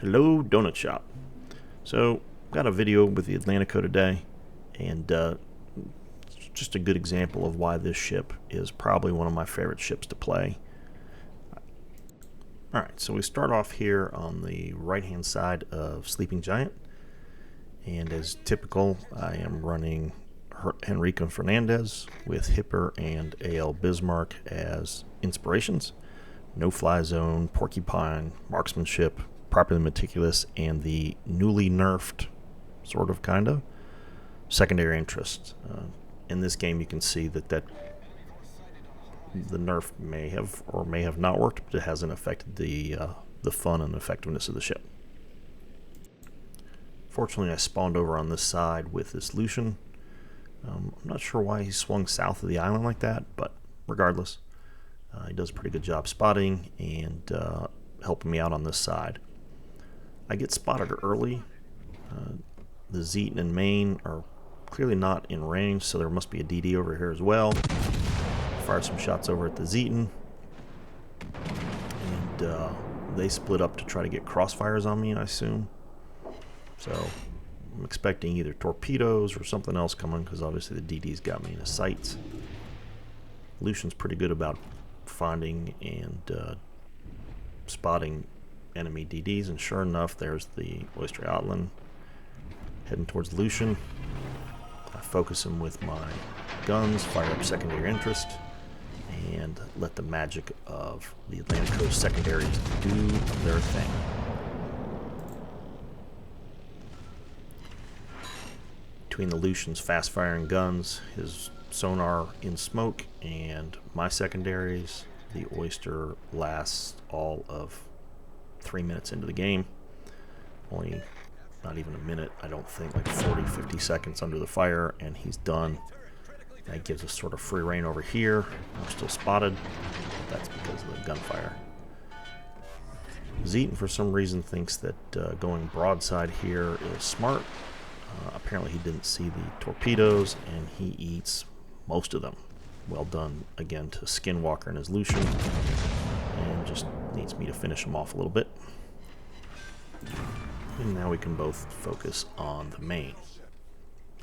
Hello, Donut Shop. So, got a video with the Atlantico today, and it's just a good example of why this ship is probably one of my favorite ships to play. Alright, so we start off here on the right-hand side of Sleeping Giant, and as typical, I am running Henrique Fernandes with Hipper and A.L. Bismarck as inspirations. No Fly Zone, Porcupine, Marksmanship, Properly Meticulous, and the newly nerfed, sort of, kind of, Secondary Interest. In this game you can see that the nerf may have or may have not worked, but it hasn't affected the fun and effectiveness of the ship. Fortunately, I spawned over on this side with this Lushun. I'm not sure why he swung south of the island like that, but regardless, he does a pretty good job spotting and helping me out on this side. I get spotted early. The Zeton and Main are clearly not in range, so there must be a DD over here as well. Fired some shots over at the Zeton, and they split up to try to get crossfires on me, I assume. So I'm expecting either torpedoes or something else coming, because obviously the DD's got me in his sights. Lushun's pretty good about finding and spotting enemy DDs, and sure enough, there's the Oyster Outland heading towards Lushun. I focus him with my guns, fire up Secondary Interest, and let the magic of the Atlantico Secondaries do their thing. Between the Lushun's fast-firing guns, his sonar in smoke, and my secondaries, the Oyster lasts all of 3 minutes into the game. Only not even a minute, I don't think, like 40-50 seconds under the fire, and he's done. That gives us sort of free reign over here. We're still spotted. That's because of the gunfire. Zeton, for some reason, thinks that going broadside here is smart. Apparently he didn't see the torpedoes, and he eats most of them. Well done again to Skin Walker and his Lushun, and just needs me to finish him off a little bit. And now we can both focus on the Main.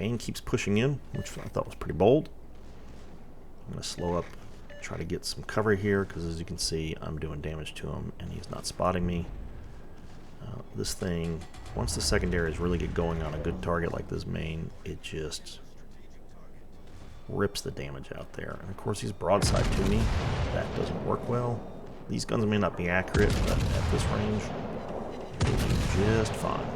Main keeps pushing in, which I thought was pretty bold. I'm going to slow up, try to get some cover here, because as you can see, I'm doing damage to him, and he's not spotting me. This thing, once the secondaries really get going on a good target like this Main, it just rips the damage out there. And of course, he's broadside to me. That doesn't work well. These guns may not be accurate, but at this range, they'll do just fine.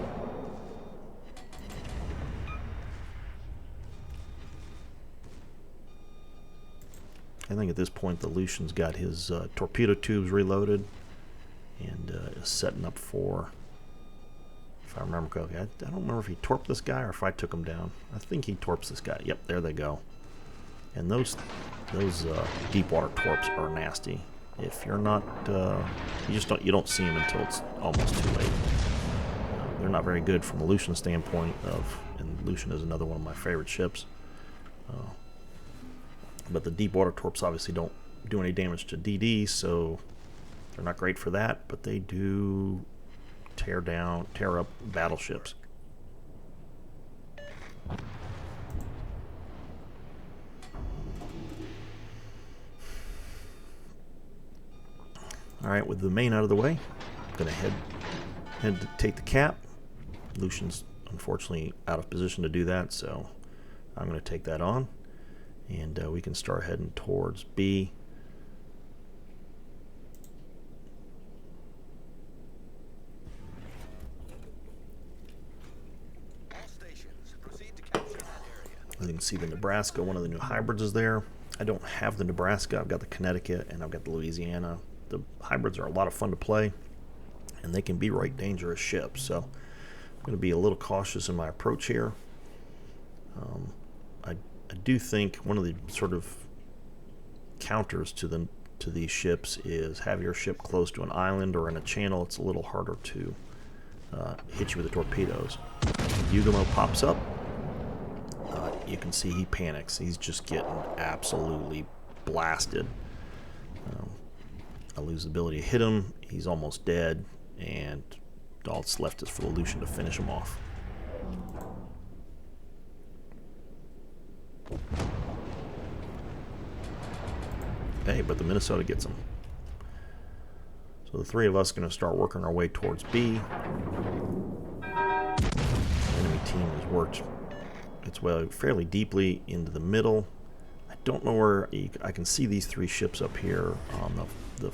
I think at this point the Lushun's got his torpedo tubes reloaded and is setting up for, if I remember correctly, I don't remember if he torped this guy or if I took him down. I think he torps this guy. Yep, there they go. And those deep water torps are nasty. If you're not, you don't see them until it's almost too late. They're not very good from a Lushun standpoint and Lushun is another one of my favorite ships. But the deep water torps obviously don't do any damage to DD, so they're not great for that, but they do tear up battleships. Alright, with the Main out of the way, I'm going to head to take the cap. Lushun's unfortunately out of position to do that, so I'm going to take that on. And we can start heading towards B. As you can see, the Nebraska, one of the new hybrids, is there. I don't have the Nebraska. I've got the Connecticut and I've got the Louisiana. The hybrids are a lot of fun to play, and they can be right dangerous ships. So I'm going to be a little cautious in my approach here. I do think one of the sort of counters to these ships is have your ship close to an island or in a channel. It's a little harder to hit you with the torpedoes. Yugamo pops up. You can see he panics. He's just getting absolutely blasted. I lose the ability to hit him. He's almost dead, and all that's left is for the Lushun to finish him off. Hey, but the Minnesota gets him. So the three of us are going to start working our way towards B. The enemy team has worked its way fairly deeply into the middle. I don't know where I can see these three ships up here on the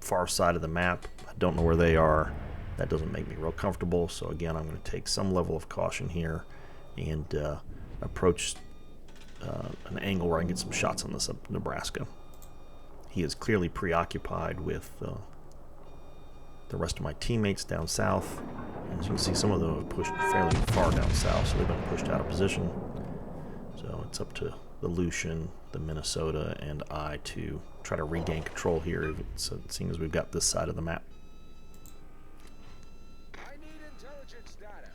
far side of the map. I don't know where they are. That doesn't make me real comfortable. So again, I'm going to take some level of caution here and approach an angle where I can get some shots on this up Nebraska. He is clearly preoccupied with the rest of my teammates down south. As you can see, some of them have pushed fairly far down south, so they've been pushed out of position. So it's up to the Lushun, the Minnesota, and I to try to regain control here, seeing as we've got this side of the map. I need intelligence data.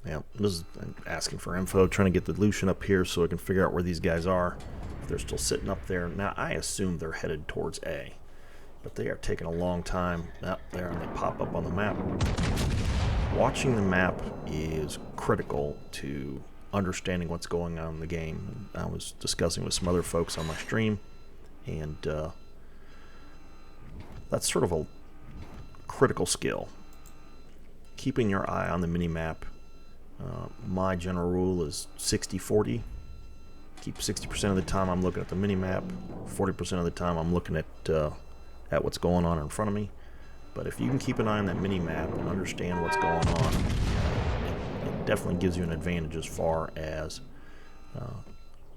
Yeah, this is asking for info, trying to get the Lushun up here so I can figure out where these guys are. If they're still sitting up there. Now, I assume they're headed towards A, but they are taking a long time. Out there, and they pop up on the map. Watching the map is critical to understanding what's going on in the game. I was discussing with some other folks on my stream, and that's sort of a critical skill. Keeping your eye on the mini-map. My general rule is 60-40. Keep 60% of the time I'm looking at the mini-map, 40% of the time I'm looking at what's going on in front of me. But if you can keep an eye on that mini-map and understand what's going on, it definitely gives you an advantage as far as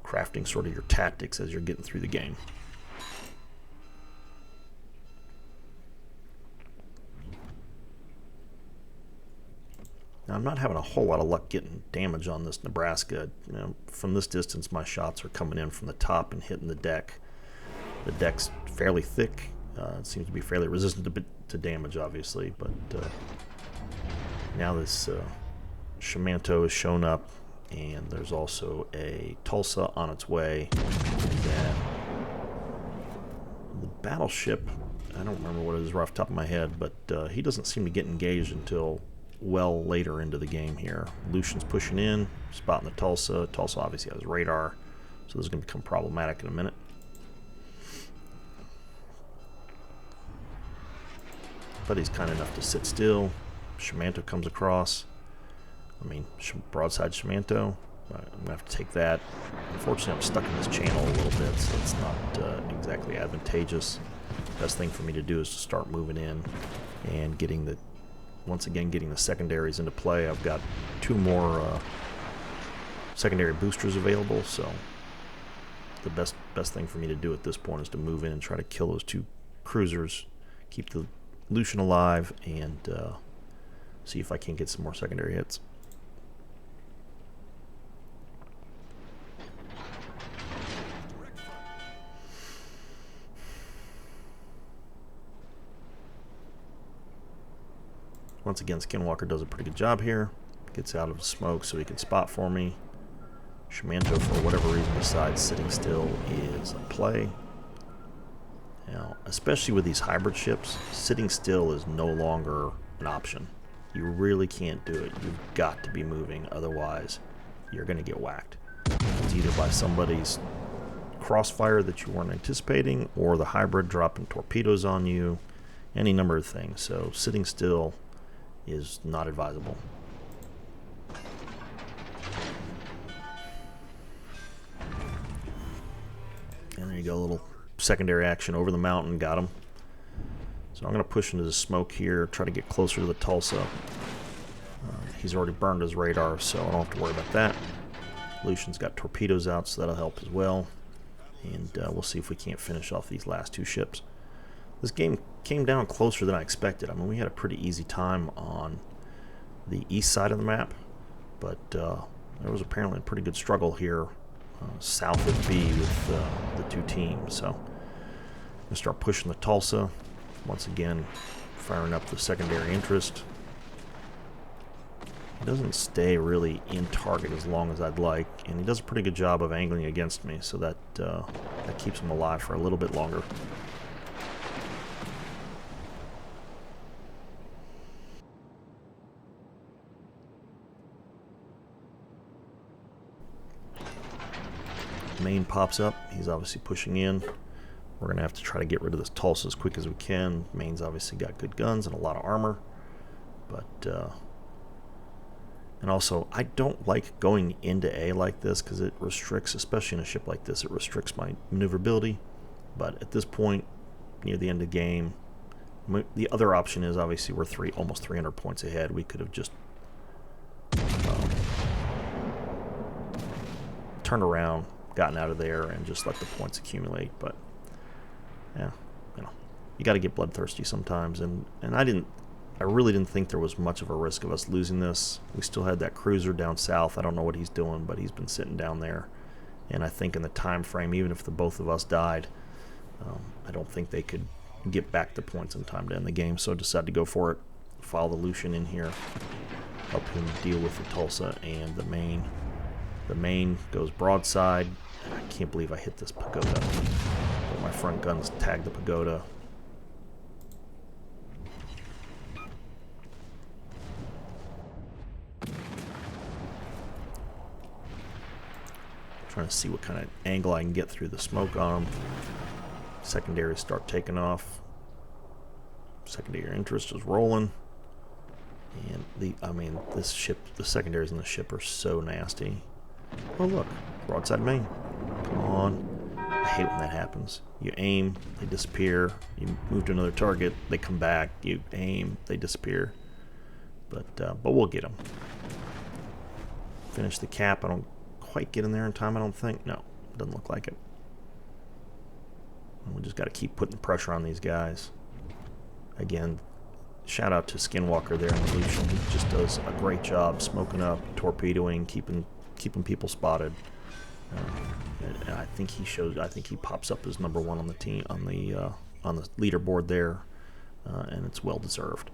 crafting sort of your tactics as you're getting through the game. Now, I'm not having a whole lot of luck getting damage on this Nebraska. You know, from this distance, my shots are coming in from the top and hitting the deck. The deck's fairly thick. It seems to be fairly resistant to damage, obviously. But now this Shamanto has shown up, and there's also a Tulsa on its way. And the battleship, I don't remember what it is right off the top of my head, but he doesn't seem to get engaged until well later into the game here. Lushun's pushing in, spotting the Tulsa. Tulsa obviously has radar, so this is going to become problematic in a minute. But he's kind enough to sit still. Shamanto comes across. I mean, broadside Shamanto. I'm going to have to take that. Unfortunately, I'm stuck in this channel a little bit, so it's not exactly advantageous. Best thing for me to do is to start moving in and once again getting the secondaries into play. I've got two more secondary boosters available, so the best thing for me to do at this point is to move in and try to kill those two cruisers, keep the Lushun alive, and see if I can get some more secondary hits. Once again, Skin Walker does a pretty good job here. Gets out of the smoke so he can spot for me. Shamanto, for whatever reason, decides sitting still is a play. Now, especially with these hybrid ships, sitting still is no longer an option. You really can't do it. You've got to be moving, otherwise you're going to get whacked. It's either by somebody's crossfire that you weren't anticipating, or the hybrid dropping torpedoes on you, any number of things. So sitting still is not advisable. And there you go, a little secondary action over the mountain, got him. So I'm going to push into the smoke here, try to get closer to the Tulsa. He's already burned his radar, so I don't have to worry about that. Lushun's got torpedoes out, so that'll help as well. And we'll see if we can't finish off these last two ships. This game came down closer than I expected. I mean, we had a pretty easy time on the east side of the map, but there was apparently a pretty good struggle here south of B with the two teams. So I'm going to start pushing the Tulsa. Once again, firing up the secondary interest. He doesn't stay really in target as long as I'd like, and he does a pretty good job of angling against me, so that keeps him alive for a little bit longer. main pops up, he's obviously pushing in. We're going to have to try to get rid of this Tulsa as quick as we can. Main's obviously got good guns and a lot of armor. But, and also, I don't like going into A like this because it restricts, especially in a ship like this, it restricts my maneuverability. But at this point, near the end of the game, the other option is obviously we're almost 300 points ahead. We could have just turned around, gotten out of there, and just let the points accumulate. But yeah, you got to get bloodthirsty sometimes. And I really didn't think there was much of a risk of us losing this. We still had that cruiser down south. I don't know what he's doing, but he's been sitting down there. And I think in the time frame, even if the both of us died, I don't think they could get back the points in time to end the game. So I decided to go for it. Follow the Lushun in here, help him deal with the Tulsa and the main. The main goes broadside. I can't believe I hit this pagoda. But my front guns tag the pagoda. Trying to see what kind of angle I can get through the smoke on them. Secondaries start taking off. Secondary interest is rolling. And this ship, the secondaries in the ship are so nasty. Oh look, broadside main. Come on. I hate when that happens. You aim, they disappear. You move to another target, they come back. You aim, they disappear. But we'll get them. Finish the cap. I don't quite get in there in time, I don't think. No, doesn't look like it. We just got to keep putting pressure on these guys. Again, shout out to Skin Walker there in the Lushun. He just does a great job smoking up, torpedoing, keeping people spotted. And I think he pops up as #1 on the team on the leaderboard there, and it's well deserved.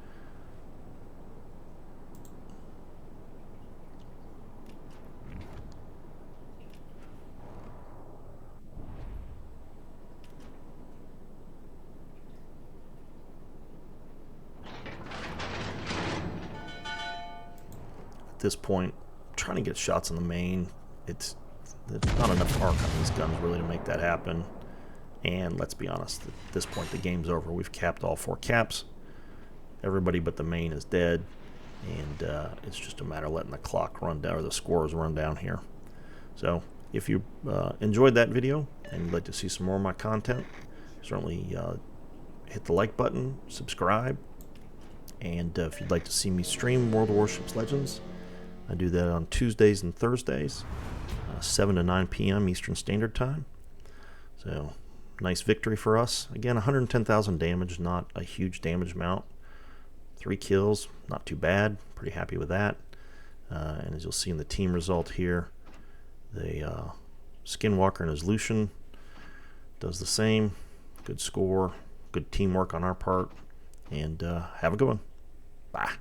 At this point, I'm trying to get shots on the main. There's not enough arc on these guns really to make that happen. And let's be honest, at this point the game's over. We've capped all 4 caps. Everybody but the main is dead, and it's just a matter of letting the clock run down, or the scores run down here. So if you enjoyed that video and you'd like to see some more of my content, certainly hit the like button, subscribe, and if you'd like to see me stream World of Warships Legends, I do that on Tuesdays and Thursdays, 7 to 9 p.m. Eastern Standard Time. So, nice victory for us. Again, 110,000 damage, not a huge damage amount. 3 kills, not too bad. Pretty happy with that. And as you'll see in the team result here, the Skin Walker and his Lushun does the same. Good score, good teamwork on our part, and have a good one. Bye.